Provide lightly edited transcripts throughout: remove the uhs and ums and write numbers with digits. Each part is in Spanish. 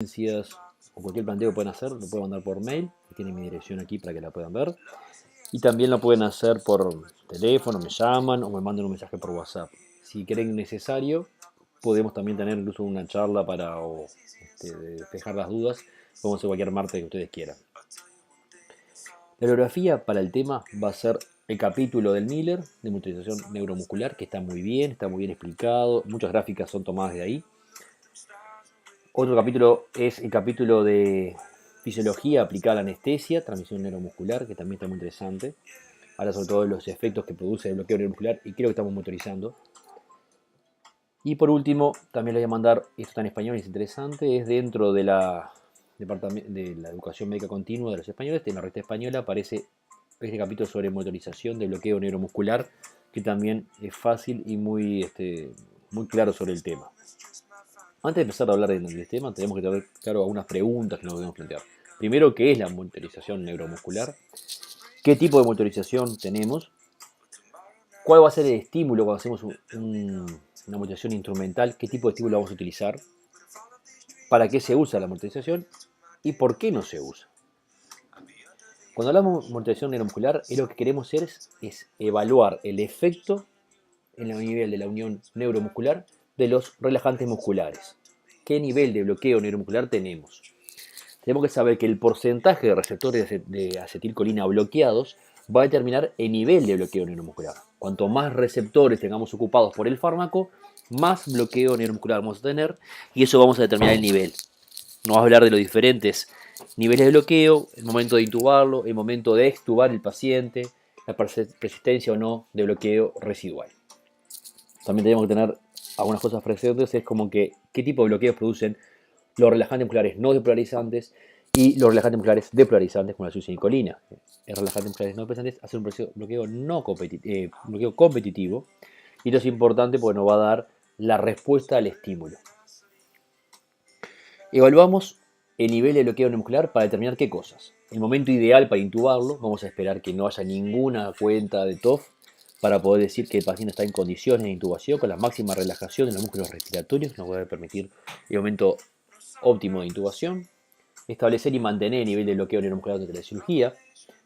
o cualquier planteo que puedan hacer, lo pueden mandar por mail. Tienen mi dirección aquí para que la puedan ver. Y también lo pueden hacer por teléfono, me llaman o me mandan un mensaje por WhatsApp. Si creen necesario, podemos también tener incluso una charla para despejar las dudas. Podemos hacer cualquier martes que ustedes quieran. La bibliografía para el tema va a ser el capítulo del Miller de monitorización neuromuscular, que está muy bien explicado. Muchas gráficas son tomadas de ahí. Otro capítulo es el capítulo de fisiología aplicada a la anestesia, transmisión neuromuscular, que también está muy interesante. Habla sobre todo de los efectos que produce el bloqueo neuromuscular y creo que estamos motorizando. Y por último, también les voy a mandar, esto está en español y es interesante, es dentro de la educación médica continua de los españoles, en la revista española aparece este capítulo sobre motorización de bloqueo neuromuscular, que también es fácil y muy claro sobre el tema. Antes de empezar a hablar del tema, tenemos que tener claro algunas preguntas que nos debemos plantear. Primero, ¿qué es la motorización neuromuscular? ¿Qué tipo de motorización tenemos? ¿Cuál va a ser el estímulo cuando hacemos una motorización instrumental? ¿Qué tipo de estímulo vamos a utilizar? ¿Para qué se usa la motorización? ¿Y por qué no se usa? Cuando hablamos de motorización neuromuscular, lo que queremos hacer es evaluar el efecto en el nivel de la unión neuromuscular de los relajantes musculares. ¿Qué nivel de bloqueo neuromuscular tenemos? Tenemos que saber que el porcentaje de receptores de acetilcolina bloqueados va a determinar el nivel de bloqueo neuromuscular. Cuanto más receptores tengamos ocupados por el fármaco, más bloqueo neuromuscular vamos a tener y eso vamos a determinar el nivel. Nos va a hablar de los diferentes niveles de bloqueo, el momento de intubarlo, el momento de extubar el paciente, la persistencia o no de bloqueo residual. También tenemos que tener algunas cosas presentes, es como que qué tipo de bloqueos producen los relajantes musculares no depolarizantes y los relajantes musculares depolarizantes como la succinilcolina. El relajante musculares no depolarizantes hace un bloqueo competitivo y esto es importante porque nos va a dar la respuesta al estímulo. Evaluamos el nivel de bloqueo neuromuscular para determinar qué cosas. El momento ideal para intubarlo, vamos a esperar que no haya ninguna cuenta de TOF para poder decir que el paciente está en condiciones de intubación con la máxima relajación de los músculos respiratorios, nos va a permitir el momento óptimo de intubación. Establecer y mantener el nivel de bloqueo neuromuscular durante la cirugía.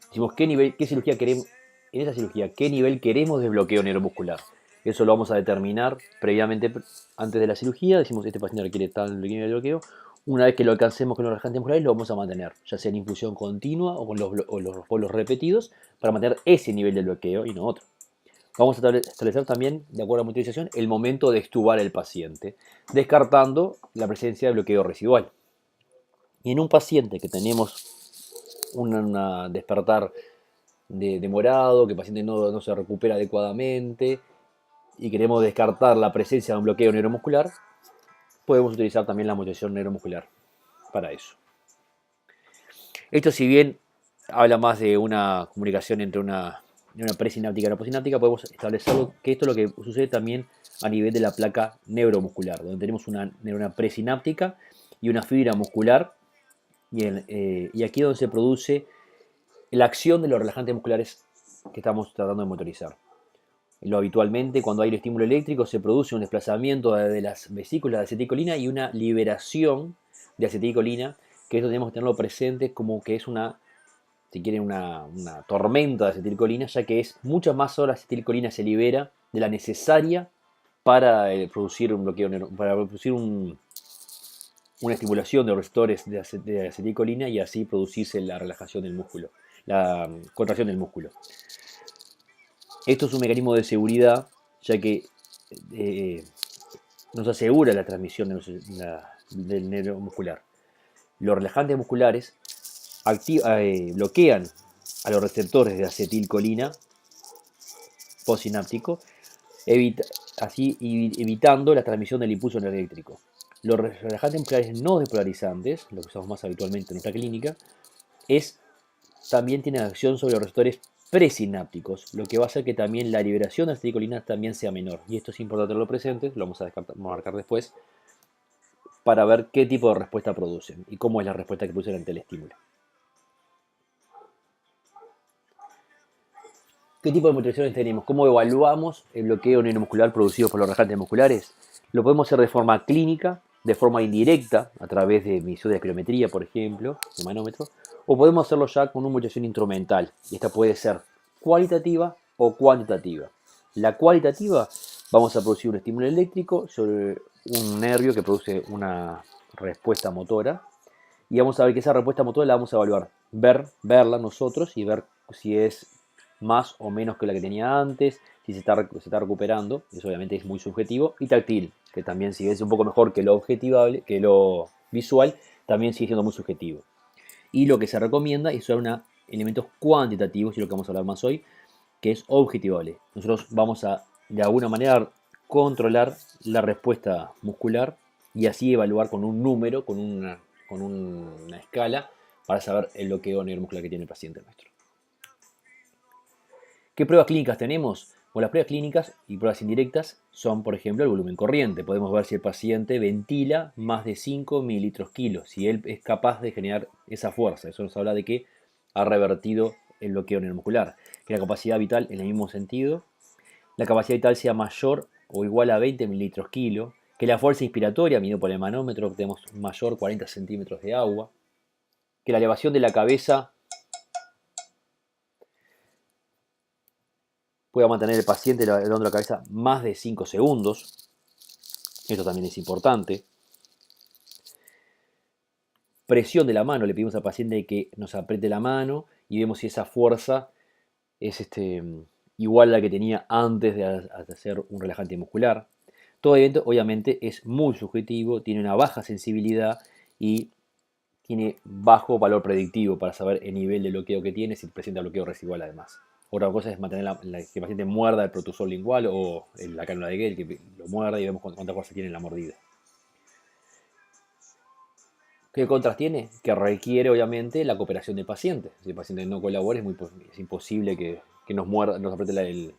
Decimos qué cirugía queremos, en esa cirugía, qué nivel queremos de bloqueo neuromuscular. Eso lo vamos a determinar previamente, antes de la cirugía. Decimos, este paciente requiere tal nivel de bloqueo. Una vez que lo alcancemos con los relajantes musculares, lo vamos a mantener, ya sea en infusión continua o con los bolos repetidos, para mantener ese nivel de bloqueo y no otro. Vamos a establecer también, de acuerdo a la motorización, el momento de extubar el paciente, descartando la presencia de bloqueo residual. Y en un paciente que tenemos un despertar demorado, que el paciente no se recupera adecuadamente y queremos descartar la presencia de un bloqueo neuromuscular, podemos utilizar también la motorización neuromuscular para eso. Esto, si bien habla más de una comunicación entre una presináptica y una postsináptica, podemos establecer que esto es lo que sucede también a nivel de la placa neuromuscular, donde tenemos una neurona presináptica y una fibra muscular, y aquí es donde se produce la acción de los relajantes musculares que estamos tratando de motorizar. Habitualmente, cuando hay el estímulo eléctrico, se produce un desplazamiento de las vesículas de acetilcolina y una liberación de acetilcolina, que esto tenemos que tenerlo presente como que es una tormenta de acetilcolina, ya que es mucha más hora acetilcolina se libera de la necesaria para producir un bloqueo, para producir una estimulación de los receptores de acetilcolina y así producirse la relajación del músculo, la contracción del músculo. Esto es un mecanismo de seguridad, ya que nos asegura la transmisión del neuromuscular. Los relajantes musculares bloquean a los receptores de acetilcolina postsináptico, así evitando la transmisión del impulso eléctrico. Los relajantes musculares no despolarizantes, lo que usamos más habitualmente en nuestra clínica, también tienen acción sobre los receptores presinápticos, lo que va a hacer que también la liberación de acetilcolina también sea menor. Y esto es importante tenerlo presente, lo vamos a marcar después, para ver qué tipo de respuesta producen y cómo es la respuesta que producen ante el estímulo. ¿Qué tipo de motorizaciones tenemos? ¿Cómo evaluamos el bloqueo neuromuscular producido por los relajantes musculares? Lo podemos hacer de forma clínica, de forma indirecta, a través de medición de espirometría, por ejemplo, de manómetro, o podemos hacerlo ya con una modulación instrumental. Y esta puede ser cualitativa o cuantitativa. La cualitativa, vamos a producir un estímulo eléctrico sobre un nervio que produce una respuesta motora. Y vamos a ver que esa respuesta motora la vamos a evaluar. Verla nosotros y ver si es más o menos que la que tenía antes, si se está recuperando, eso obviamente es muy subjetivo, y táctil, que también si es un poco mejor que lo objetivable, que lo visual, también sigue siendo muy subjetivo. Y lo que se recomienda es usar elementos cuantitativos, y lo que vamos a hablar más hoy, que es objetivable. Nosotros vamos a, de alguna manera, controlar la respuesta muscular y así evaluar con un número, con una escala, para saber el bloqueo neuromuscular que tiene el paciente nuestro. ¿Qué pruebas clínicas tenemos? Bueno, las pruebas clínicas y pruebas indirectas son, por ejemplo, el volumen corriente. Podemos ver si el paciente ventila más de 5 mililitros kilo, si él es capaz de generar esa fuerza. Eso nos habla de que ha revertido el bloqueo neuromuscular. Que la capacidad vital, en el mismo sentido, la capacidad vital sea mayor o igual a 20 mililitros kilo. Que la fuerza inspiratoria, medido por el manómetro, que tenemos mayor 40 centímetros de agua. Que la elevación de la cabeza pueda mantener el paciente elevando la cabeza más de 5 segundos. Esto también es importante. Presión de la mano. Le pedimos al paciente que nos apriete la mano y vemos si esa fuerza es igual a la que tenía antes de hacer un relajante muscular. Todo evento obviamente es muy subjetivo, tiene una baja sensibilidad y tiene bajo valor predictivo para saber el nivel de bloqueo que tiene, si presenta bloqueo residual además. Otra cosa es mantener que el paciente muerda el protusor lingual o la cánula de Gale, que lo muerda y vemos cuánta fuerza tiene en la mordida. ¿Qué contras tiene? Que requiere obviamente la cooperación del paciente. Si el paciente no colabora es imposible que nos muerda, nos apriete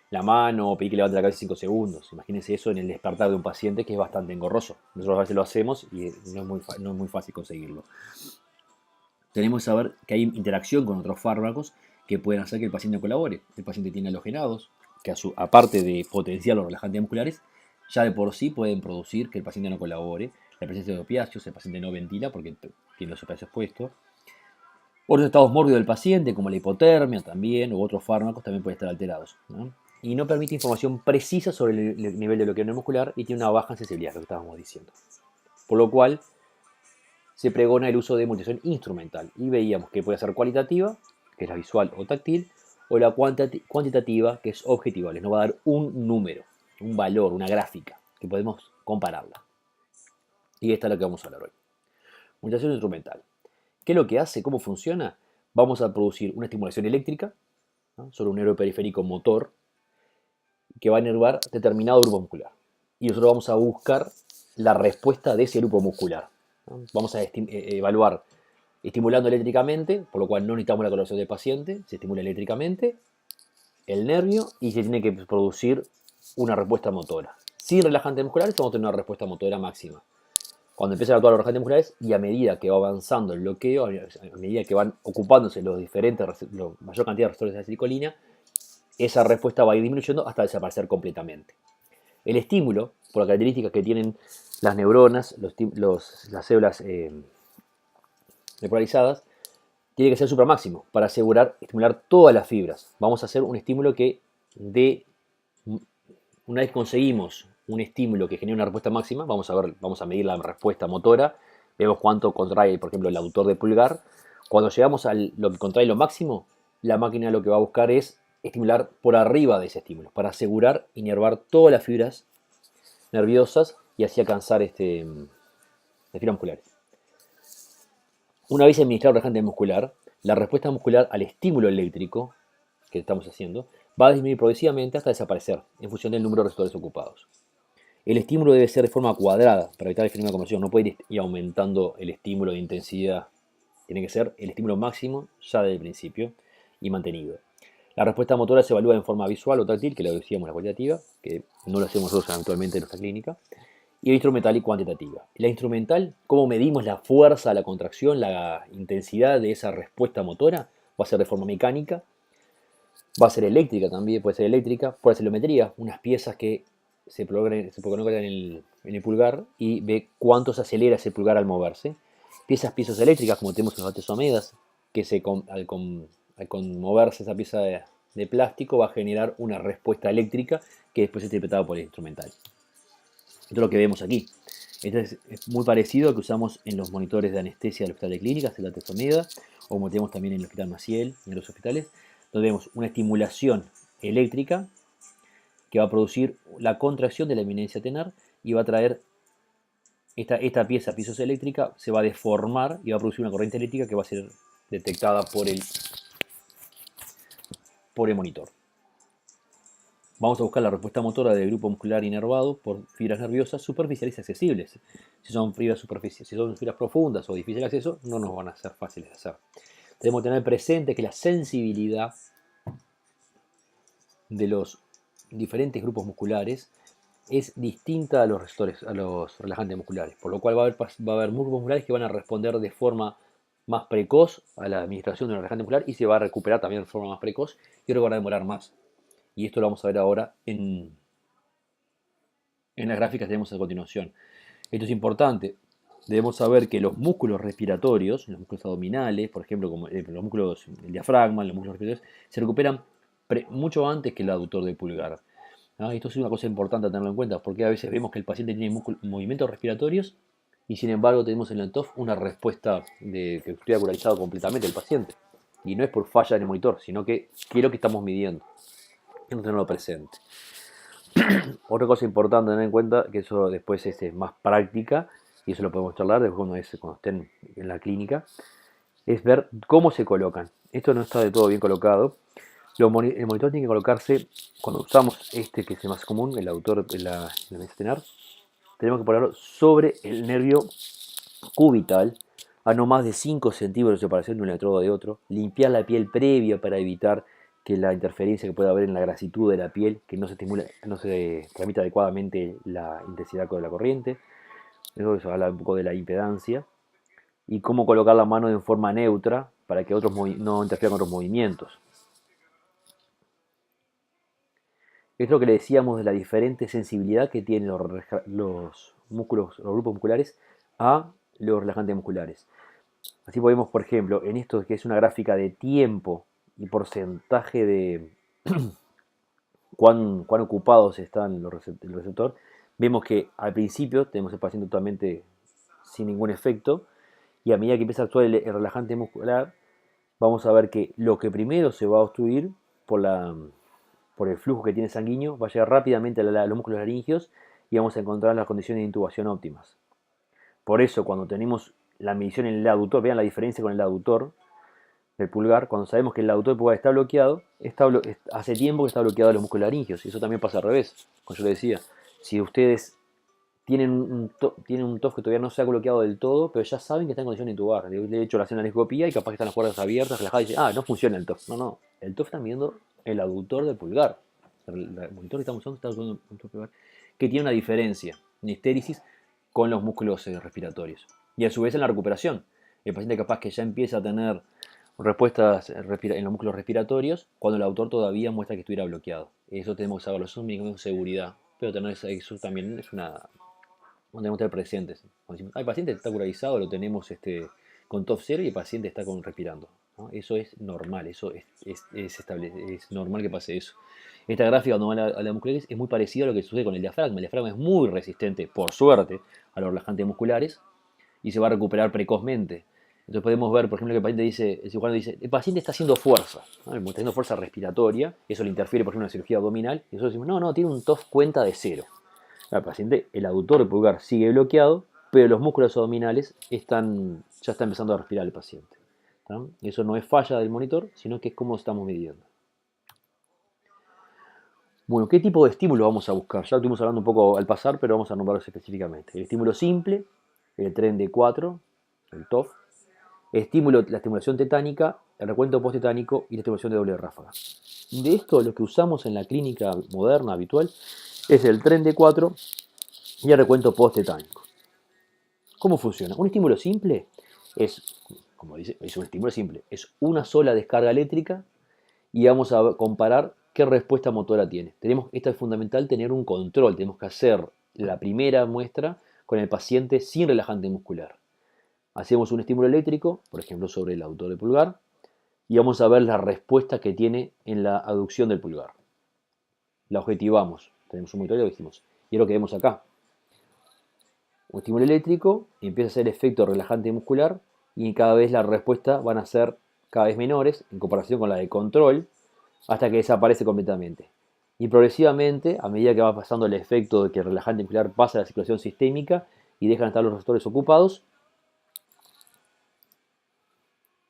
la mano o pedir que levante la cabeza 5 segundos. Imagínense eso en el despertar de un paciente, que es bastante engorroso. Nosotros a veces lo hacemos y no es muy fácil conseguirlo. Tenemos que saber que hay interacción con otros fármacos que pueden hacer que el paciente colabore. El paciente tiene halogenados, que aparte de potenciar los relajantes musculares, ya de por sí pueden producir que el paciente no colabore. La presencia de opiáceos, el paciente no ventila porque tiene los opiáceos puestos. Otros estados mórbidos del paciente, como la hipotermia también, u otros fármacos, también pueden estar alterados, ¿no? Y no permite información precisa sobre el nivel de bloqueo neuromuscular y tiene una baja sensibilidad, lo que estábamos diciendo. Por lo cual, se pregona el uso de modulación instrumental y veíamos que puede ser cualitativa, que es la visual o táctil, o la cuantitativa, que es objetiva, les nos va a dar un número, un valor, una gráfica, que podemos compararla. Y esta es la que vamos a hablar hoy. Modulación instrumental. ¿Qué es lo que hace? ¿Cómo funciona? Vamos a producir una estimulación eléctrica, ¿no?, sobre un nervio periférico motor que va a inervar determinado grupo muscular. Y nosotros vamos a buscar la respuesta de ese grupo muscular, ¿no? Vamos a evaluar estimulando eléctricamente, por lo cual no necesitamos la colaboración del paciente, se estimula eléctricamente el nervio y se tiene que producir una respuesta motora. Sin relajantes musculares vamos a tener una respuesta motora máxima. Cuando empiezan a actuar los relajantes musculares y a medida que va avanzando el bloqueo, a medida que van ocupándose la mayor cantidad de receptores de acetilcolina, esa respuesta va a ir disminuyendo hasta desaparecer completamente. El estímulo, por las características que tienen las neuronas, las células repolarizadas, tiene que ser supramáximo para estimular todas las fibras. Vamos a hacer un estímulo que una vez que conseguimos un estímulo que genere una respuesta máxima, vamos a medir la respuesta motora, vemos cuánto contrae, por ejemplo, el aductor de pulgar. Cuando llegamos a lo que contrae lo máximo, la máquina lo que va a buscar es estimular por arriba de ese estímulo, para asegurar inervar todas las fibras nerviosas y así alcanzar las fibras musculares. Una vez administrado el relajante muscular, la respuesta muscular al estímulo eléctrico que estamos haciendo va a disminuir progresivamente hasta desaparecer en función del número de receptores ocupados. El estímulo debe ser de forma cuadrada para evitar el fenómeno de conversión. No puede ir aumentando el estímulo de intensidad. Tiene que ser el estímulo máximo ya desde el principio y mantenido. La respuesta motora se evalúa en forma visual o táctil, que lo decíamos la cualitativa, que no lo hacemos nosotros habitualmente en nuestra clínica, y instrumental y cuantitativa. La instrumental, cómo medimos la fuerza, la contracción, la intensidad de esa respuesta motora, va a ser de forma mecánica, va a ser eléctrica también, puede ser eléctrica, por acelerometría, unas piezas que se colocan en en el pulgar y ve cuánto se acelera ese pulgar al moverse. Piezas eléctricas, como tenemos en los batesomedas, que al conmoverse esa pieza de plástico va a generar una respuesta eléctrica que después es interpretada por el instrumental. Esto es lo que vemos aquí. Esto es muy parecido a lo que usamos en los monitores de anestesia del hospital de clínicas, el batesomedas, o como tenemos también en el Hospital Maciel, en los hospitales, donde vemos una estimulación eléctrica que va a producir la contracción de la eminencia tenar y va a traer esta pieza piezoeléctrica, se va a deformar y va a producir una corriente eléctrica que va a ser detectada por el monitor. Vamos a buscar la respuesta motora del grupo muscular inervado por fibras nerviosas superficiales y accesibles. Si son fibras profundas o difíciles de acceso, no nos van a ser fáciles de hacer. Tenemos que tener presente que la sensibilidad de los diferentes grupos musculares es distinta a los relajantes musculares, por lo cual va a haber grupos musculares que van a responder de forma más precoz a la administración de un relajante muscular y se va a recuperar también de forma más precoz y otros van a demorar más. Y esto lo vamos a ver ahora en las gráficas que tenemos a continuación. Esto es importante. Debemos saber que los músculos respiratorios, los músculos abdominales, por ejemplo, como los músculos del diafragma, los músculos respiratorios, se recuperan mucho antes que el aductor del pulgar. Esto es una cosa importante a tenerlo en cuenta, porque a veces vemos que el paciente tiene movimientos respiratorios y sin embargo tenemos en el TOF una respuesta de que estoy acularizado completamente el paciente. Y no es por falla en el monitor, sino que es lo que estamos midiendo. Y no tenerlo presente. Otra cosa importante a tener en cuenta, que eso después es más práctica, y eso lo podemos charlar después cuando estén en la clínica, es ver cómo se colocan. Esto no está de todo bien colocado. El monitor tiene que colocarse, cuando usamos este que es el más común, el autor de la tenar, tenemos que ponerlo sobre el nervio cubital a no más de 5 centímetros de separación de un electrodo de otro, limpiar la piel previa para evitar que la interferencia que pueda haber en la grasitud de la piel, que no se tramita adecuadamente la intensidad de la corriente. Eso habla un poco de la impedancia. Y cómo colocar la mano en forma neutra para que no interfieran con otros movimientos. Es lo que le decíamos de la diferente sensibilidad que tienen los grupos musculares a los relajantes musculares. Así podemos, por ejemplo, en esto que es una gráfica de tiempo y porcentaje de cuán ocupados están el receptor, vemos que al principio tenemos el paciente totalmente sin ningún efecto y a medida que empieza a actuar el relajante muscular, vamos a ver que lo que primero se va a obstruir por el flujo que tiene sanguíneo va a llegar rápidamente a los músculos laringeos y vamos a encontrar las condiciones de intubación óptimas. Por eso cuando tenemos la medición en el aductor, vean la diferencia con el aductor del pulgar, cuando sabemos que el aductor del pulgar está bloqueado, hace tiempo que está bloqueado los músculos laringeos, y eso también pasa al revés, como yo le decía. Si ustedes tienen un TOF que todavía no se ha bloqueado del todo, pero ya saben que está en condición de intubar, le he hecho la laringoscopía y capaz que están las cuerdas abiertas, relajadas, y dicen, no funciona el TOF. No, el TOF está midiendo el aductor del pulgar. El monitor que estamos usando está usando un pulgar que tiene una diferencia en histéresis con los músculos respiratorios. Y a su vez en la recuperación. El paciente capaz que ya empieza a tener respuestas en los músculos respiratorios cuando el autor todavía muestra que estuviera bloqueado. Eso tenemos que saberlo, eso es un mecanismo de seguridad. Pero tener eso también es no tenemos que estar presentes. Cuando decimos, el paciente está curalizado, lo tenemos con TOF 0 y el paciente está respirando. ¿No? Eso es normal, eso es normal que pase eso. Esta gráfica cuando va a la musculares es muy parecida a lo que sucede con el diafragma. El diafragma es muy resistente, por suerte, a los relajantes musculares y se va a recuperar precozmente. Entonces podemos ver, por ejemplo, que el cirujano dice, el paciente está haciendo fuerza, ¿no? Está haciendo fuerza respiratoria, eso le interfiere, por ejemplo, en la cirugía abdominal, y nosotros decimos, no, tiene un TOF cuenta de 0. El paciente, el aductor del pulgar sigue bloqueado, pero los músculos abdominales ya está empezando a respirar el paciente. ¿No? Eso no es falla del monitor, sino que es cómo estamos midiendo. Bueno, ¿qué tipo de estímulo vamos a buscar? Ya lo estuvimos hablando un poco al pasar, pero vamos a nombrarlos específicamente. El estímulo simple, el tren de 4, el TOF. La estimulación tetánica, el recuento post-tetánico y la estimulación de doble ráfaga. De esto, lo que usamos en la clínica moderna, habitual, es el tren de 4 y el recuento post-tetánico. ¿Cómo funciona? Un estímulo simple es, como dice, es un estímulo simple, es una sola descarga eléctrica y vamos a comparar qué respuesta motora tiene. Esto es fundamental, tener un control, tenemos que hacer la primera muestra con el paciente sin relajante muscular. Hacemos un estímulo eléctrico, por ejemplo sobre el autor del pulgar, y vamos a ver la respuesta que tiene en la aducción del pulgar. La objetivamos, tenemos un monitor y lo hicimos. Y es lo que vemos acá. Un estímulo eléctrico y empieza a hacer efecto relajante muscular y cada vez las respuestas van a ser cada vez menores en comparación con la de control hasta que desaparece completamente. Y progresivamente, a medida que va pasando el efecto de que el relajante muscular pasa a la circulación sistémica y dejan de estar los receptores ocupados,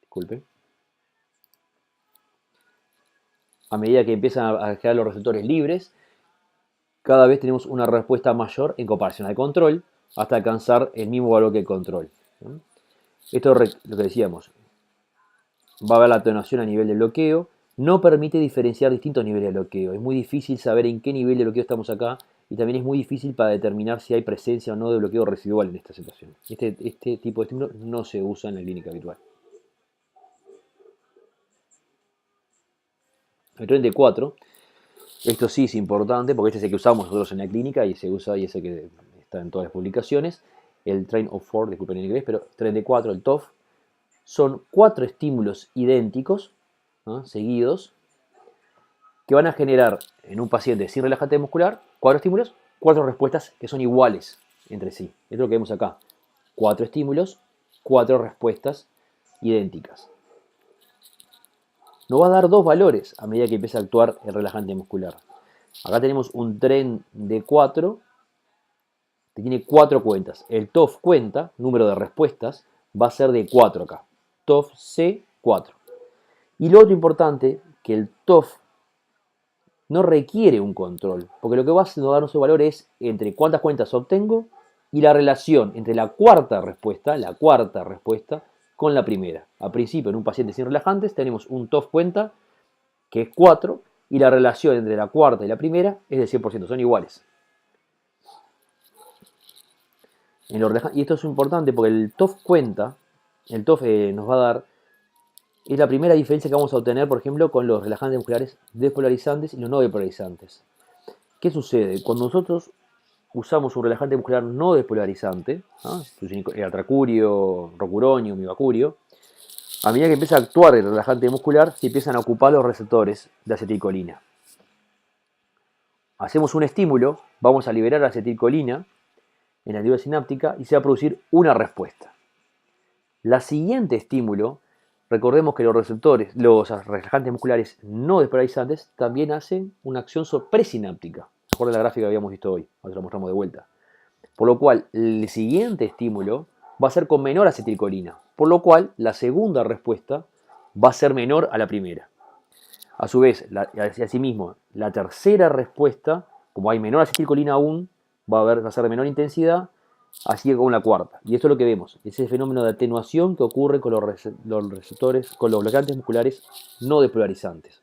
disculpe, a medida que empiezan a quedar los receptores libres, cada vez tenemos una respuesta mayor en comparación al control hasta alcanzar el mismo valor que el control. Esto es lo que decíamos. Va a haber la atenuación a nivel de bloqueo. No permite diferenciar distintos niveles de bloqueo. Es muy difícil saber en qué nivel de bloqueo estamos acá y también es muy difícil para determinar si hay presencia o no de bloqueo residual en esta situación. Este tipo de estímulo no se usa en la clínica habitual. El tren de 4, esto sí es importante porque este es el que usamos nosotros en la clínica y se usa y es el que está en todas las publicaciones. El Train of 4, disculpen en inglés, pero tren de 4, el TOF, son 4 estímulos idénticos, ¿no?, seguidos, que van a generar en un paciente sin relajante muscular 4 estímulos, 4 respuestas que son iguales entre sí. Esto es lo que vemos acá. 4 estímulos, 4 respuestas idénticas. Nos va a dar 2 valores a medida que empieza a actuar el relajante muscular. Acá tenemos un tren de 4 que tiene 4 cuentas. El TOF cuenta, número de respuestas, va a ser de 4 acá. TOF C4. Y lo otro importante, que el TOF no requiere un control, porque lo que va a darnos el valor es entre cuántas cuentas obtengo y la relación entre la cuarta respuesta con la primera. A principio, en un paciente sin relajantes, tenemos un TOF cuenta que es 4 y la relación entre la cuarta y la primera es del 100%, son iguales. Y esto es importante porque el TOF cuenta, el TOF nos va a dar, es la primera diferencia que vamos a obtener, por ejemplo, con los relajantes musculares despolarizantes y los no despolarizantes. ¿Qué sucede? Cuando nosotros usamos un relajante muscular no despolarizante, ¿no?, el atracurio, rocuronio, mibacurio, a medida que empieza a actuar el relajante muscular, se empiezan a ocupar los receptores de acetilcolina. Hacemos un estímulo, vamos a liberar acetilcolina en la neurona sináptica y se va a producir una respuesta. La siguiente estímulo, recordemos que los receptores, los relajantes musculares no despolarizantes también hacen una acción presináptica. Recuerden la gráfica que habíamos visto hoy, ahora la mostramos de vuelta. Por lo cual, el siguiente estímulo va a ser con menor acetilcolina, por lo cual la segunda respuesta va a ser menor a la primera. A su vez, asimismo, la tercera respuesta, como hay menor acetilcolina aún, va a ser de menor intensidad, así como la cuarta. Y esto es lo que vemos, ese fenómeno de atenuación que ocurre con los receptores, con los bloqueantes musculares no despolarizantes.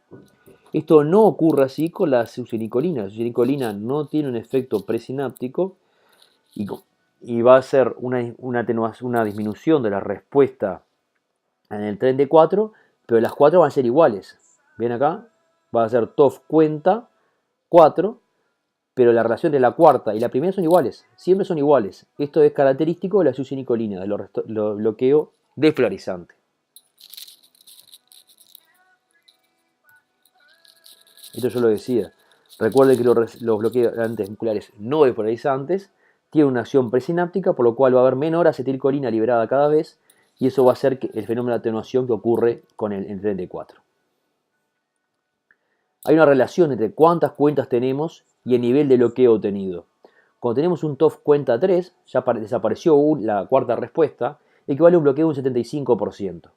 Esto no ocurre así con la succinilcolina. La succinilcolina no tiene un efecto presináptico y va a ser una disminución de la respuesta en el tren de 4, pero las 4 van a ser iguales. ¿Ven acá? Va a ser TOF cuenta 4, pero la relación de la cuarta y la primera son iguales. Siempre son iguales. Esto es característico de la succinilcolina, de los bloqueo despolarizante. Esto yo lo decía. Recuerden que los bloqueantes musculares no despolarizantes tienen una acción presináptica, por lo cual va a haber menor acetilcolina liberada cada vez, y eso va a ser el fenómeno de atenuación que ocurre con el tren de 4. Hay una relación entre cuántas cuentas tenemos y el nivel de bloqueo obtenido. Cuando tenemos un TOF cuenta 3, ya desapareció la cuarta respuesta, equivale a un bloqueo de un 75%.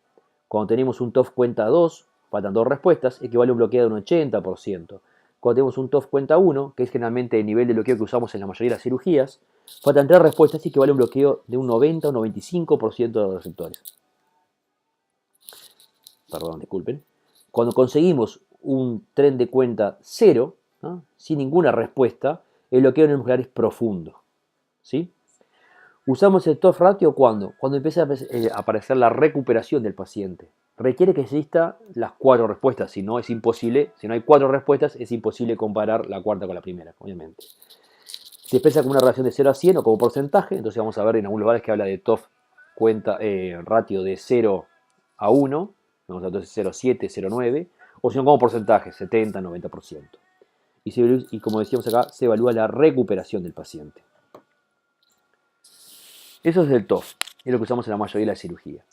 Cuando tenemos un TOF cuenta 2, faltan 2 respuestas, equivale a un bloqueo de un 80%. Cuando tenemos un TOF cuenta 1, que es generalmente el nivel de bloqueo que usamos en la mayoría de las cirugías, faltan 3 respuestas y equivale a un bloqueo de un 90 o 95% de los receptores. Perdón, disculpen. Cuando conseguimos un tren de cuenta 0, ¿no?, sin ninguna respuesta, el bloqueo neuromuscular es profundo. ¿Sí? Usamos el TOF ratio cuando empieza a aparecer la recuperación del paciente. Requiere que exista las 4 respuestas, si no es imposible, si no hay 4 respuestas es imposible comparar la cuarta con la primera, obviamente. Se expresa como una relación de 0 a 100 o como porcentaje. Entonces vamos a ver en algunos lugares que habla de TOF ratio de 0 a 1. Vamos a ver entonces 0,7, 0,9. O si no como porcentaje, 70, 90%. Y como decíamos acá, se evalúa la recuperación del paciente. Eso es el TOF. Es lo que usamos en la mayoría de la cirugía.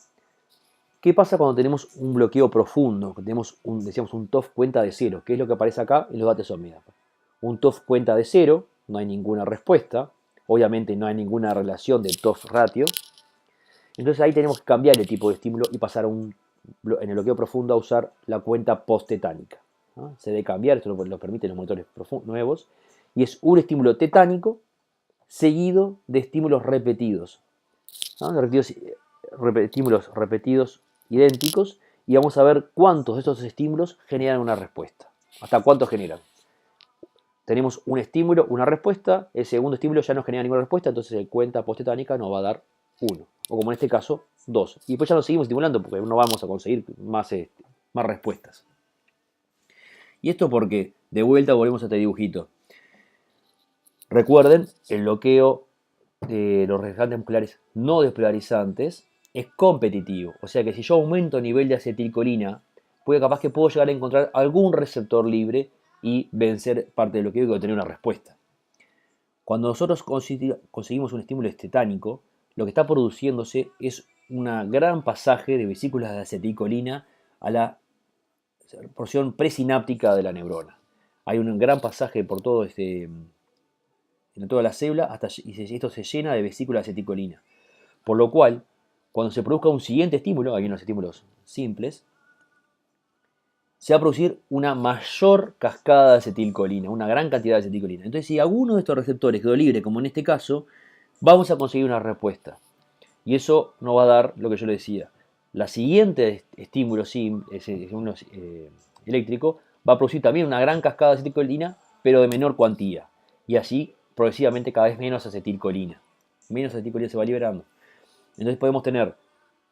¿Qué pasa cuando tenemos un bloqueo profundo? Tenemos decíamos un TOF cuenta de 0, que es lo que aparece acá en los datos OMEDA. Un TOF cuenta de 0, no hay ninguna respuesta. Obviamente no hay ninguna relación de TOF ratio. Entonces ahí tenemos que cambiar el tipo de estímulo y pasar en el bloqueo profundo a usar la cuenta post-tetánica, ¿no? Se debe cambiar, esto lo permiten los monitores nuevos, y es un estímulo tetánico seguido de estímulos repetidos, ¿no? Estímulos repetidos idénticos, y vamos a ver cuántos de estos estímulos generan una respuesta. ¿Hasta cuántos generan? Tenemos un estímulo, una respuesta, el segundo estímulo ya no genera ninguna respuesta, entonces el cuenta post-tetánica nos va a dar 1, o como en este caso, 2. Y después ya lo seguimos estimulando porque no vamos a conseguir más respuestas. ¿Y esto porque? De vuelta volvemos a este dibujito. Recuerden, el bloqueo de los relajantes musculares no despolarizantes es competitivo. O sea que si yo aumento el nivel de acetilcolina, capaz que puedo llegar a encontrar algún receptor libre y vencer parte del bloqueo y obtener una respuesta. Cuando nosotros conseguimos un estímulo estetánico, lo que está produciéndose es un gran pasaje de vesículas de acetilcolina a la porción presináptica de la neurona. Hay un gran pasaje por todo en toda la célula y esto se llena de vesículas de acetilcolina. Por lo cual, cuando se produzca un siguiente estímulo, hay unos estímulos simples, se va a producir una mayor cascada de acetilcolina, una gran cantidad de acetilcolina. Entonces, si alguno de estos receptores quedó libre, como en este caso, vamos a conseguir una respuesta. Y eso nos va a dar lo que yo le decía. La siguiente estímulo eléctrico va a producir también una gran cascada de acetilcolina, pero de menor cuantía. Y así, progresivamente, cada vez menos acetilcolina. Menos acetilcolina se va liberando. Entonces podemos tener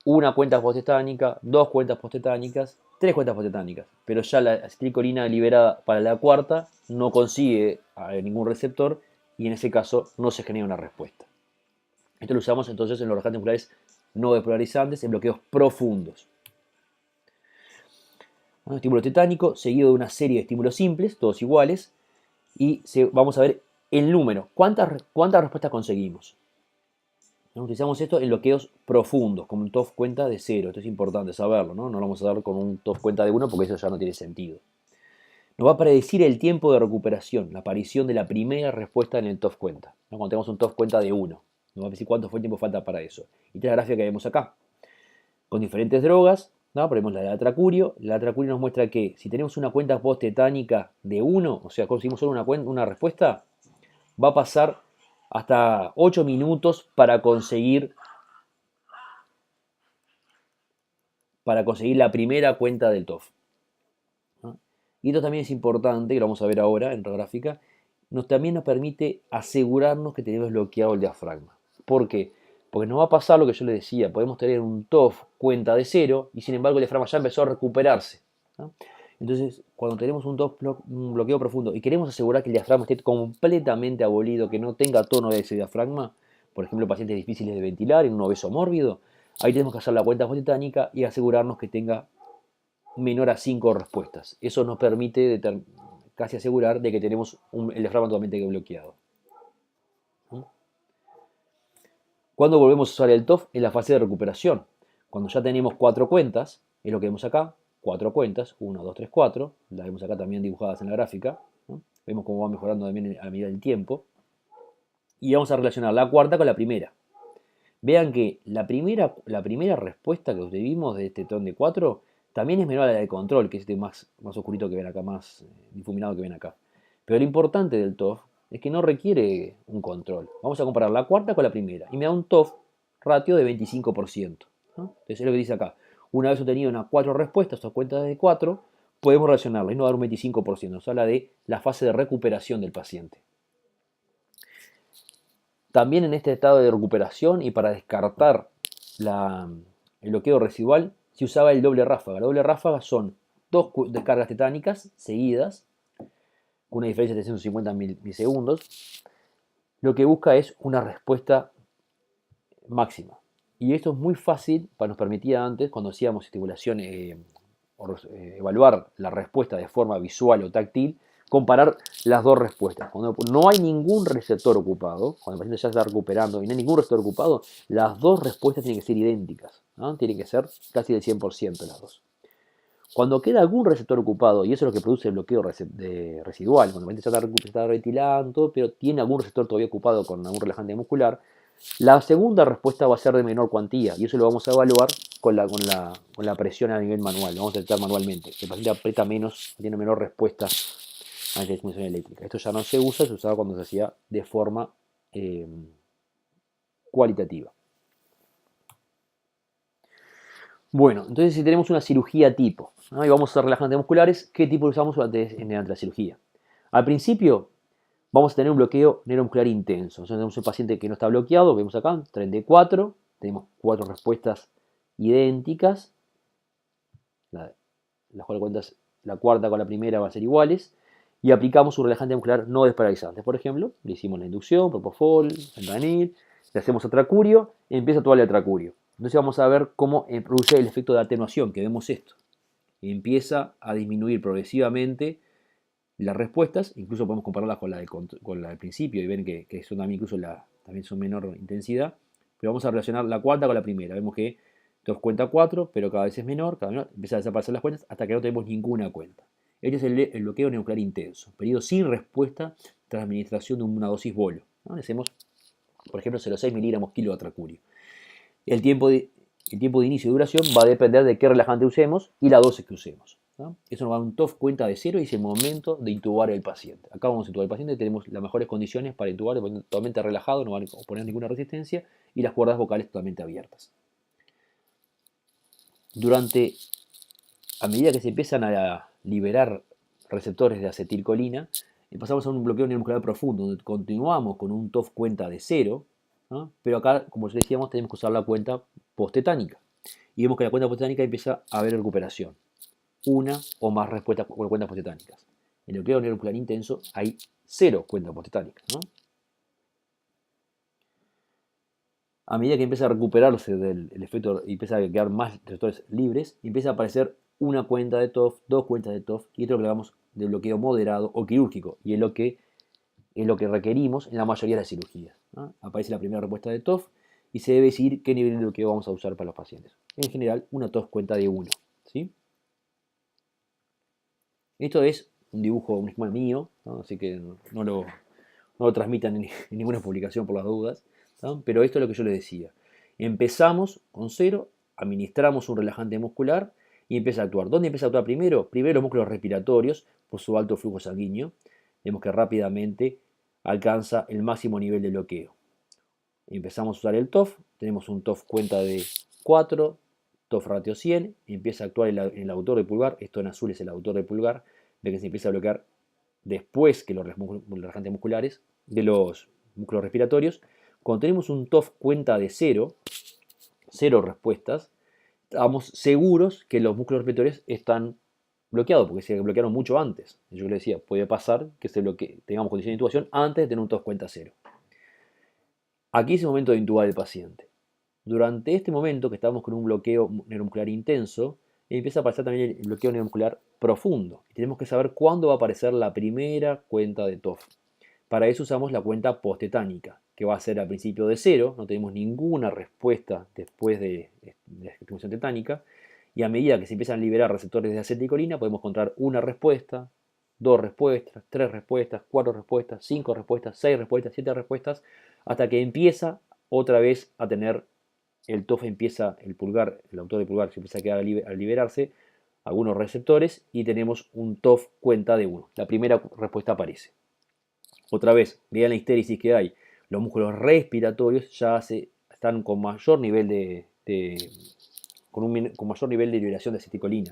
una cuenta postetánica, 2 cuentas postetánicas, 3 cuentas postetánicas. Pero ya la acetilcolina liberada para la cuarta no consigue ningún receptor y en ese caso no se genera una respuesta. Esto lo usamos entonces en los relajantes musculares no despolarizantes en bloqueos profundos. Un estímulo tetánico seguido de una serie de estímulos simples, todos iguales, y vamos a ver el número. ¿Cuántas respuestas conseguimos? Utilizamos esto en bloqueos profundos, con un TOF cuenta de 0. Esto es importante saberlo, ¿no? No lo vamos a dar con un TOF cuenta de 1 porque eso ya no tiene sentido. Nos va a predecir el tiempo de recuperación, la aparición de la primera respuesta en el TOF cuenta, ¿no? Cuando tenemos un TOF cuenta de 1. Nos va a decir cuánto tiempo falta para eso. Y esta es la gráfica que vemos acá. Con diferentes drogas, ¿no? Ponemos la de atracurio. La atracurio nos muestra que si tenemos una cuenta post-tetánica de 1, o sea, conseguimos solo una respuesta, va a pasar hasta 8 minutos para conseguir la primera cuenta del TOF, ¿no? Y esto también es importante, que lo vamos a ver ahora en la gráfica, también nos permite asegurarnos que tenemos bloqueado el diafragma. ¿Por qué? Porque nos va a pasar lo que yo les decía, podemos tener un TOF cuenta de 0 y sin embargo el diafragma ya empezó a recuperarse, ¿no? Entonces, cuando tenemos un bloqueo profundo y queremos asegurar que el diafragma esté completamente abolido, que no tenga tono de ese diafragma, por ejemplo, pacientes difíciles de ventilar, en un obeso mórbido, ahí tenemos que hacer la cuenta postetánica y asegurarnos que tenga menor a 5 respuestas. Eso nos permite casi asegurar de que tenemos el diafragma totalmente bloqueado. ¿Cuándo volvemos a usar el TOF? En la fase de recuperación. Cuando ya tenemos 4 cuentas, es lo que vemos acá, 4 cuentas, 1, 2, 3, 4, las vemos acá también dibujadas en la gráfica, ¿no? Vemos cómo va mejorando también a medida del tiempo. Y vamos a relacionar la cuarta con la primera. Vean que la primera respuesta que obtuvimos de este TON de 4 también es menor a la de control, que es este más oscurito que ven acá, más difuminado que ven acá. Pero lo importante del TOF es que no requiere un control. Vamos a comparar la cuarta con la primera y me da un TOF ratio de 25%, ¿no? Entonces es lo que dice acá. Una vez obtenido unas 4 respuestas o cuentas de 4, podemos relacionarla y no dar un 25%. Nos habla de la fase de recuperación del paciente. También en este estado de recuperación y para descartar el bloqueo residual se usaba el doble ráfaga. La doble ráfaga son 2 descargas tetánicas seguidas, con una diferencia de 350 milisegundos, lo que busca es una respuesta máxima. Y esto es muy fácil, nos permitía antes, cuando hacíamos estimulación, evaluar la respuesta de forma visual o táctil, comparar las dos respuestas. Cuando no hay ningún receptor ocupado, cuando el paciente ya está recuperando y no hay ningún receptor ocupado, las dos respuestas tienen que ser idénticas, ¿no? Tienen que ser casi del 100% las dos. Cuando queda algún receptor ocupado, y eso es lo que produce el bloqueo residual, cuando el paciente ya está retilando, pero tiene algún receptor todavía ocupado con algún relajante muscular, la segunda respuesta va a ser de menor cuantía, y eso lo vamos a evaluar con la presión a nivel manual, lo vamos a detectar manualmente. El paciente aprieta menos, tiene menor respuesta a la estimulación eléctrica. Esto ya no se usa, se usaba cuando se hacía de forma cualitativa. Bueno, entonces si tenemos una cirugía tipo, ¿no? Y vamos a hacer relajantes musculares, ¿qué tipo usamos durante la cirugía? Al principio vamos a tener un bloqueo neuromuscular intenso. Entonces tenemos un paciente que no está bloqueado, vemos acá, 34, tenemos 4 respuestas idénticas, las cuales la cuarta con la primera van a ser iguales, y aplicamos un relajante muscular no desparalizante. Por ejemplo, le hicimos la inducción, propofol, fentanil, le hacemos atracurio, y empieza a actuar el atracurio. Entonces vamos a ver cómo produce el efecto de atenuación, que vemos esto. Y empieza a disminuir progresivamente las respuestas, incluso podemos compararlas con la del principio y ven que son también incluso también son menor intensidad, pero vamos a relacionar la cuarta con la primera. Vemos que nos cuenta 4, pero cada vez es menor, empieza a desaparecer las cuentas hasta que no tenemos ninguna cuenta. Este es el bloqueo neuromuscular intenso, periodo sin respuesta tras administración de una dosis bolo, ¿no? Hacemos, por ejemplo, 0,6 miligramos kilo de atracurio. El tiempo de inicio y duración va a depender de qué relajante usemos y la dosis que usemos, ¿no? Eso nos va a dar un TOF cuenta de 0 y es el momento de intubar al paciente. Acá vamos a intubar al paciente y tenemos las mejores condiciones para intubar, totalmente relajado, no va a poner ninguna resistencia y las cuerdas vocales totalmente abiertas. A medida que se empiezan a liberar receptores de acetilcolina, pasamos a un bloqueo neuromuscular profundo, donde continuamos con un TOF cuenta de 0, ¿no? Pero acá, como ya decíamos, tenemos que usar la cuenta post-tetánica. Y vemos que la cuenta post-tetánica empieza a haber recuperación. Una o más respuestas por cuentas post-tetánicas. En el bloqueo neuromuscular intenso hay 0 cuentas post-tetánicas, ¿no? A medida que empieza a recuperarse del efecto y empieza a quedar más receptores libres, empieza a aparecer una cuenta de TOF, 2 cuentas de TOF, y esto es lo que llamamos de bloqueo moderado o quirúrgico, y es lo que requerimos en la mayoría de las cirugías, ¿no? Aparece la primera respuesta de TOF y se debe decidir qué nivel de bloqueo vamos a usar para los pacientes. En general, una TOF cuenta de 1, ¿sí? Esto es un dibujo, un esquema mío, ¿no? Así que no lo transmitan en ninguna publicación por las dudas, ¿no? Pero esto es lo que yo les decía. Empezamos con 0, administramos un relajante muscular y empieza a actuar. ¿Dónde empieza a actuar primero? Primero los músculos respiratorios, por su alto flujo sanguíneo. Vemos que rápidamente alcanza el máximo nivel de bloqueo. Empezamos a usar el TOF, tenemos un TOF cuenta de 4, TOF ratio 100, empieza a actuar el autor de pulgar, esto en azul es el autor de pulgar, ve que se empieza a bloquear después que los relajantes musculares, de los músculos respiratorios. Cuando tenemos un TOF cuenta de 0, 0 respuestas, estamos seguros que los músculos respiratorios están bloqueados, porque se bloquearon mucho antes. Yo le decía, puede pasar que tengamos condición de intubación antes de tener un TOF cuenta 0. Aquí es el momento de intubar al paciente. Durante este momento que estamos con un bloqueo neuromuscular intenso, empieza a aparecer también el bloqueo neuromuscular profundo. Y tenemos que saber cuándo va a aparecer la primera cuenta de TOF. Para eso usamos la cuenta post-tetánica, que va a ser al principio de 0, no tenemos ninguna respuesta después de la estimulación tetánica, y a medida que se empiezan a liberar receptores de acetilcolina, podemos encontrar una respuesta, 2 respuestas, 3 respuestas, 4 respuestas, 5 respuestas, 6 respuestas, 7 respuestas, hasta que empieza otra vez a tener el TOF, empieza el pulgar, el autor de pulgar se empieza a quedar a liberarse algunos receptores y tenemos un TOF cuenta de 1. La primera respuesta aparece. Otra vez, vean la histéresis que hay. Los músculos respiratorios ya están con mayor nivel con mayor nivel de liberación de acetilcolina,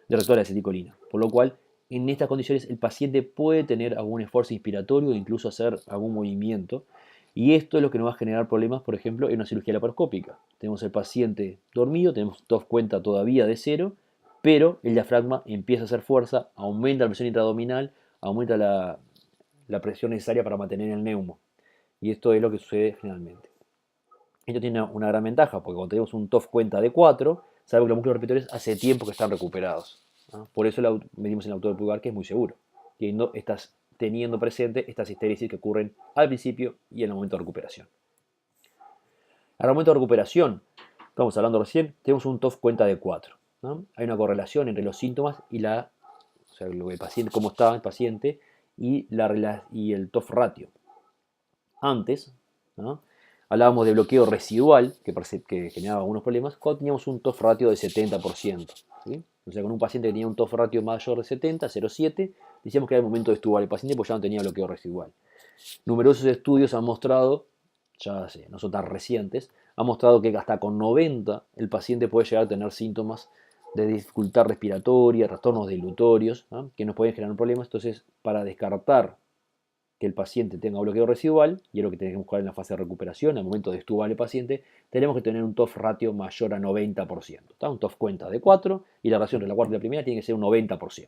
de receptores de acetilcolina. Por lo cual, en estas condiciones, el paciente puede tener algún esfuerzo inspiratorio e incluso hacer algún movimiento. Y esto es lo que nos va a generar problemas, por ejemplo, en una cirugía laparoscópica. Tenemos el paciente dormido, tenemos TOF cuenta todavía de 0, pero el diafragma empieza a hacer fuerza, aumenta la presión intraabdominal, aumenta la presión necesaria para mantener el neumo. Y esto es lo que sucede generalmente. Esto tiene una gran ventaja, porque cuando tenemos un TOF cuenta de 4, sabemos que los músculos repetidores hace tiempo que están recuperados, ¿no? Por eso medimos el autor pulgar, que es muy seguro. Y no estás teniendo presente estas histéresis que ocurren al principio y en el momento de recuperación. Al momento de recuperación, estamos hablando recién, tenemos un TOF cuenta de 4, ¿no? Hay una correlación entre los síntomas y o sea, el paciente, cómo está el paciente y el TOF ratio. Antes, ¿no?, hablábamos de bloqueo residual, que generaba algunos problemas, cuando teníamos un TOF ratio de 70%. ¿Sí? O sea, con un paciente que tenía un TOF ratio mayor de 70, 0,7, decíamos que era el momento de extubar el paciente porque ya no tenía bloqueo residual. Numerosos estudios han mostrado, ya no son tan recientes, han mostrado que hasta con 90 el paciente puede llegar a tener síntomas de dificultad respiratoria, trastornos dilutorios, ¿no?, que nos pueden generar problemas. Entonces, para descartar que el paciente tenga bloqueo residual, y es lo que tenemos que buscar en la fase de recuperación, al momento de extubar al paciente, tenemos que tener un TOF ratio mayor a 90%. ¿Está? Un TOF cuenta de 4 y la relación entre la cuarta y la primera tiene que ser un 90%.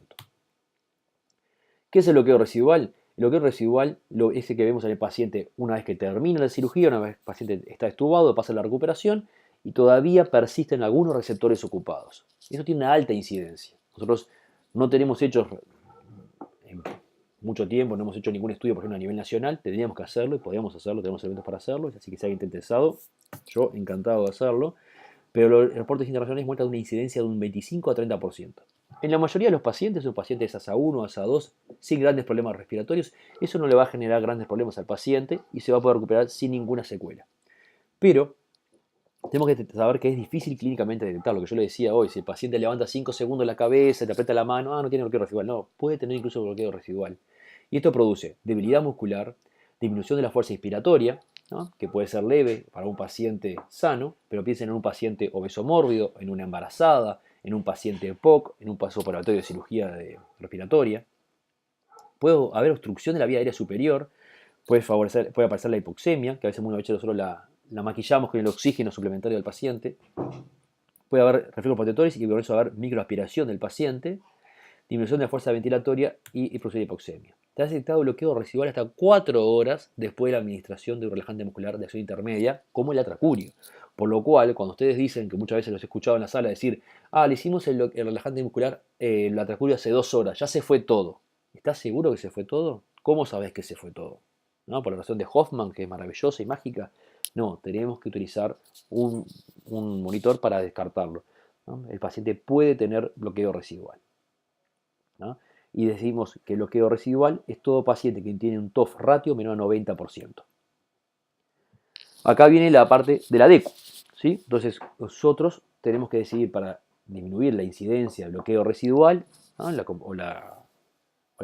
¿Qué es el bloqueo residual? El bloqueo residual es el que vemos en el paciente una vez que termina la cirugía, una vez que el paciente está extubado, pasa la recuperación y todavía persisten algunos receptores ocupados. Eso tiene una alta incidencia. Nosotros no tenemos hechos en mucho tiempo, no hemos hecho ningún estudio, por ejemplo, a nivel nacional, tendríamos que hacerlo y podríamos hacerlo, tenemos elementos para hacerlo, así que si alguien está interesado, yo encantado de hacerlo, pero los reportes internacionales muestran una incidencia de un 25 a 30%. En la mayoría de los pacientes, un paciente es ASA1, ASA2, sin grandes problemas respiratorios, eso no le va a generar grandes problemas al paciente y se va a poder recuperar sin ninguna secuela. Pero tenemos que saber que es difícil clínicamente detectar, lo que yo le decía hoy, si el paciente levanta 5 segundos la cabeza, te aprieta la mano, no tiene bloqueo residual, no, puede tener incluso bloqueo residual. Y esto produce debilidad muscular, disminución de la fuerza inspiratoria, ¿no?, que puede ser leve para un paciente sano, pero piensen en un paciente obeso mórbido, en una embarazada, en un paciente POC, en un postoperatorio de cirugía respiratoria. Puede haber obstrucción de la vía aérea superior, puede aparecer la hipoxemia, que a veces muchas veces nosotros la maquillamos con el oxígeno suplementario del paciente. Puede haber reflejos protectores y por eso va a haber microaspiración del paciente, disminución de la fuerza ventilatoria y producción de hipoxemia. Te ha detectado bloqueo residual hasta 4 horas después de la administración de un relajante muscular de acción intermedia, como el atracurio. Por lo cual, cuando ustedes dicen, que muchas veces los he escuchado en la sala decir, le hicimos el relajante muscular, el atracurio hace 2 horas, ya se fue todo. ¿Estás seguro que se fue todo? ¿Cómo sabes que se fue todo? ¿No? Por la razón de Hoffman, que es maravillosa y mágica. No, tenemos que utilizar un monitor para descartarlo, ¿no? El paciente puede tener bloqueo residual, ¿no? Y decimos que el bloqueo residual es todo paciente que tiene un TOF ratio menor a 90%. Acá viene la parte de la DECU, ¿sí? Entonces nosotros tenemos que decidir, para disminuir la incidencia del bloqueo residual, ¿no?, o las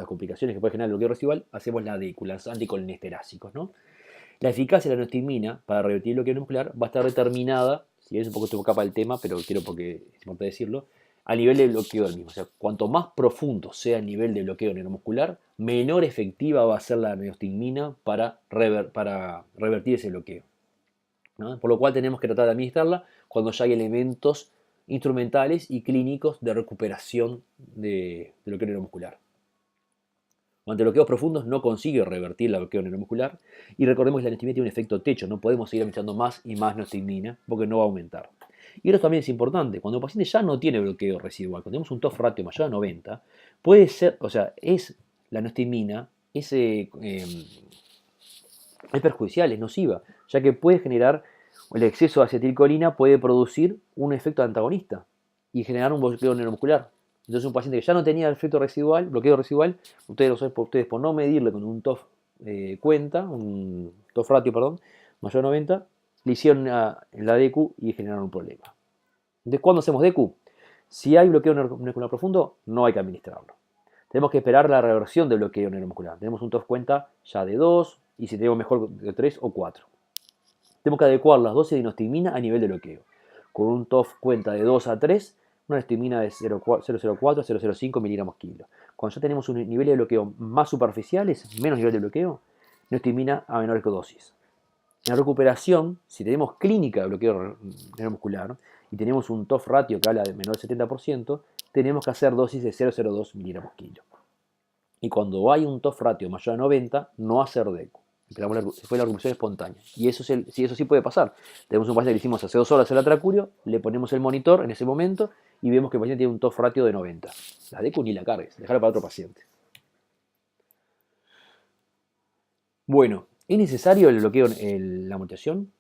complicaciones que puede generar el bloqueo residual, hacemos la DECU, los anticolinesterásicos, ¿no? La eficacia de la anostigmina para revertir el bloqueo neuromuscular va a estar determinada, si es un poco capa el tema, pero quiero porque es importante decirlo, a nivel de bloqueo del mismo. O sea, cuanto más profundo sea el nivel de bloqueo neuromuscular, menor efectiva va a ser la anostigmina para revertir ese bloqueo, ¿no? Por lo cual tenemos que tratar de administrarla cuando ya hay elementos instrumentales y clínicos de recuperación de bloqueo neuromuscular. Ante bloqueos profundos no consigue revertir el bloqueo neuromuscular, y recordemos que la anostigmina tiene un efecto techo, no podemos seguir administrando más y más anostigmina porque no va a aumentar. Y esto también es importante, cuando el paciente ya no tiene bloqueo residual, cuando tenemos un TOF ratio mayor a 90, puede ser, o sea, la anostigmina es perjudicial, es nociva, ya que puede generar, el exceso de acetilcolina puede producir un efecto antagonista y generar un bloqueo neuromuscular. Entonces un paciente que ya no tenía efecto residual, bloqueo residual, ustedes por no medirle con un TOF un TOF ratio, mayor a 90, le hicieron la DECU y generaron un problema. Entonces, ¿cuándo hacemos DECU? Si hay bloqueo neuromuscular profundo, no hay que administrarlo. Tenemos que esperar la reversión del bloqueo neuromuscular. Tenemos un TOF cuenta ya de 2, y si tenemos mejor de 3 o 4. Tenemos que adecuar las dosis de inostigmina a nivel de bloqueo. Con un TOF cuenta de 2 a 3, una anostigmina de 0,04 a 0,05 miligramos kilo. Cuando ya tenemos un nivel de bloqueo más superficiales, menos nivel de bloqueo, anostigmina a menor dosis. En la recuperación, si tenemos clínica de bloqueo neuromuscular y tenemos un TOF ratio que habla de menor del 70%, tenemos que hacer dosis de 0,02 miligramos kilo. Y cuando hay un TOF ratio mayor a 90, no hacer DECU. fue la recuperación espontánea. Y eso, eso sí puede pasar. Tenemos un paciente que le hicimos hace 2 horas el atracurio, le ponemos el monitor en ese momento y vemos que el paciente tiene un TOF ratio de 90. La DECU ni la cargues, dejarla para otro paciente. Bueno, ¿es necesario el bloqueo en la mutación?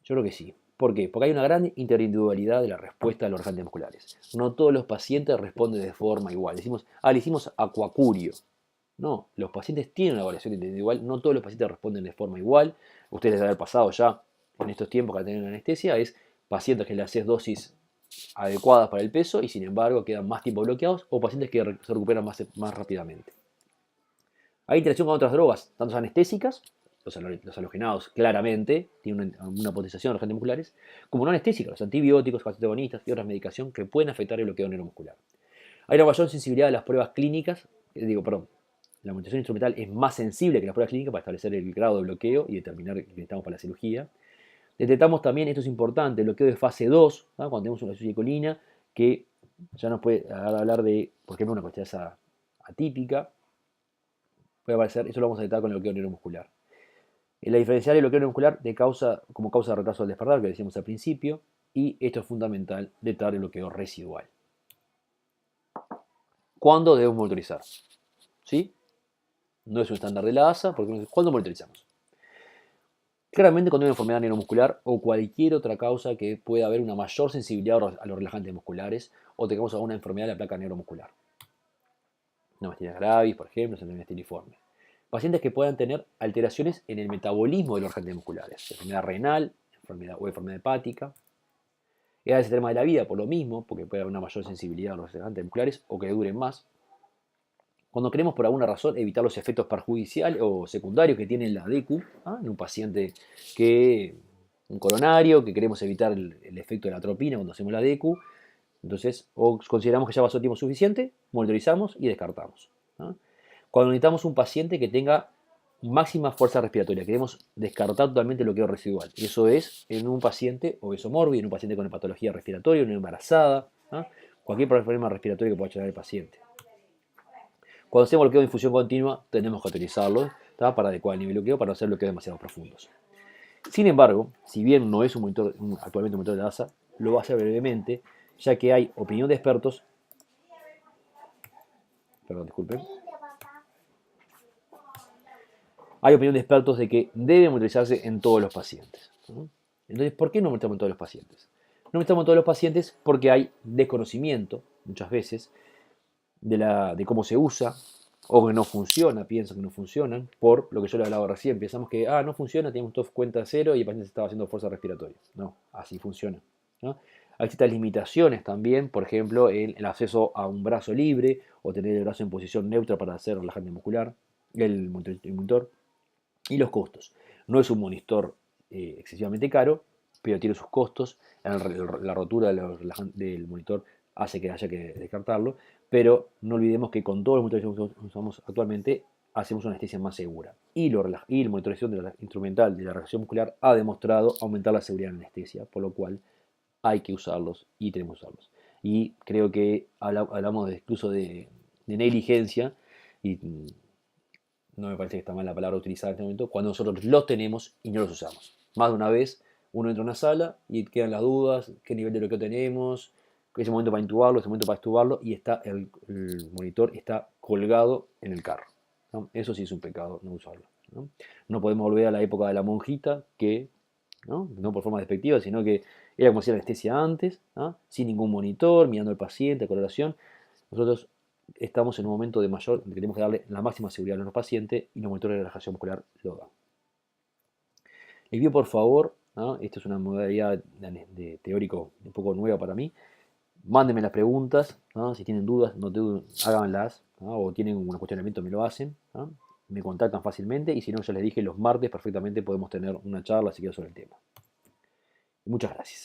Yo creo que sí. ¿Por qué? Porque hay una gran interindividualidad de la respuesta a los relajantes musculares. No todos los pacientes responden de forma igual. Decimos, le hicimos acuacurio. No, los pacientes tienen una variación individual, no todos los pacientes responden de forma igual. Ustedes les haber pasado ya en estos tiempos que tienen anestesia, es pacientes que le haces dosis adecuadas para el peso y sin embargo quedan más tiempo bloqueados, o pacientes que se recuperan más rápidamente. Hay interacción con otras drogas, tanto anestésicas, los halogenados claramente tienen una potenciación de relajantes musculares, como no anestésicas, los antibióticos, antagonistas y otras medicaciones que pueden afectar el bloqueo neuromuscular. Hay una mayor sensibilidad a las pruebas clínicas, la mutación instrumental es más sensible que las pruebas clínicas para establecer el grado de bloqueo y determinar que necesitamos para la cirugía. Detectamos también, esto es importante, el bloqueo de fase 2, ¿no? Cuando tenemos una colina que ya nos puede hablar de, por ejemplo, una costilla atípica. Puede aparecer, eso lo vamos a detectar con el bloqueo neuromuscular. La diferencial del bloqueo neuromuscular como causa de retraso del despertar, que decíamos al principio, y esto es fundamental, detectar el bloqueo residual. ¿Cuándo debemos monitorizar? ¿Sí? No es un estándar de la ASA, porque ¿cuándo monitorizamos? Claramente cuando hay una enfermedad neuromuscular o cualquier otra causa que pueda haber una mayor sensibilidad a los relajantes musculares o tengamos alguna enfermedad de la placa neuromuscular. Una miastenia gravis, por ejemplo, síndrome estiliforme. Pacientes que puedan tener alteraciones en el metabolismo de los relajantes musculares, enfermedad renal o enfermedad hepática. Edades extremas de la vida, por lo mismo, porque puede haber una mayor sensibilidad a los relajantes musculares o que duren más. Cuando queremos por alguna razón evitar los efectos perjudiciales o secundarios que tiene la DECU, en un paciente un coronario, que queremos evitar el efecto de la atropina cuando hacemos la DECU, entonces o consideramos que ya pasó tiempo suficiente, monitorizamos y descartamos. Cuando necesitamos un paciente que tenga máxima fuerza respiratoria, queremos descartar totalmente el bloqueo residual. Y eso es en un paciente obeso mórbido, en un paciente con patología respiratoria, en una embarazada, cualquier problema respiratorio que pueda tener el paciente. Cuando hacemos bloqueo de infusión continua, tenemos que utilizarlo para adecuar el nivel de bloqueo para no hacer bloqueos demasiado profundos. Sin embargo, si bien no es actualmente un monitor de ASA, lo va a hacer brevemente, ya que hay opinión de expertos. Perdón, disculpen. Hay opinión de expertos de que debe monitorizarse en todos los pacientes. Entonces, ¿por qué no monitorizamos en todos los pacientes? No monitorizamos en todos los pacientes porque hay desconocimiento, muchas veces, de cómo se usa, o que no funciona, piensan que no funcionan, por lo que yo le hablaba recién. Pensamos que, no funciona, tenemos TOF cuenta cero y el paciente estaba haciendo fuerza respiratoria. No, así funciona. ¿No? Hay ciertas limitaciones también, por ejemplo, el acceso a un brazo libre o tener el brazo en posición neutra para hacer relajante muscular, el monitor, y los costos. No es un monitor excesivamente caro, pero tiene sus costos. La rotura del monitor hace que haya que descartarlo, pero no olvidemos que con todos los monitores que usamos actualmente hacemos una anestesia más segura. Y la monitorización instrumental de la relajación muscular ha demostrado aumentar la seguridad en la anestesia, por lo cual hay que usarlos y tenemos que usarlos. Y creo que hablamos incluso de negligencia y no me parece que está mal la palabra utilizada en este momento, cuando nosotros los tenemos y no los usamos. Más de una vez uno entra a una sala y quedan las dudas, qué nivel de bloqueo tenemos, ese momento para intubarlo, ese momento para extubarlo, y el monitor está colgado en el carro. ¿No? Eso sí es un pecado, no usarlo. No podemos volver a la época de la monjita, que, no por forma despectiva, sino que era como si la anestesia antes, sin ningún monitor, mirando al paciente, coloración. Nosotros estamos en un momento de mayor, que tenemos que darle la máxima seguridad a nuestro paciente y los monitores de relajación muscular lo dan. Les pido por favor, esto es una modalidad de teórico un poco nueva para mí, mándenme las preguntas, si tienen dudas, no háganlas, o tienen un cuestionamiento, me lo hacen, me contactan fácilmente y si no, ya les dije, los martes perfectamente podemos tener una charla si quieren sobre el tema. Muchas gracias.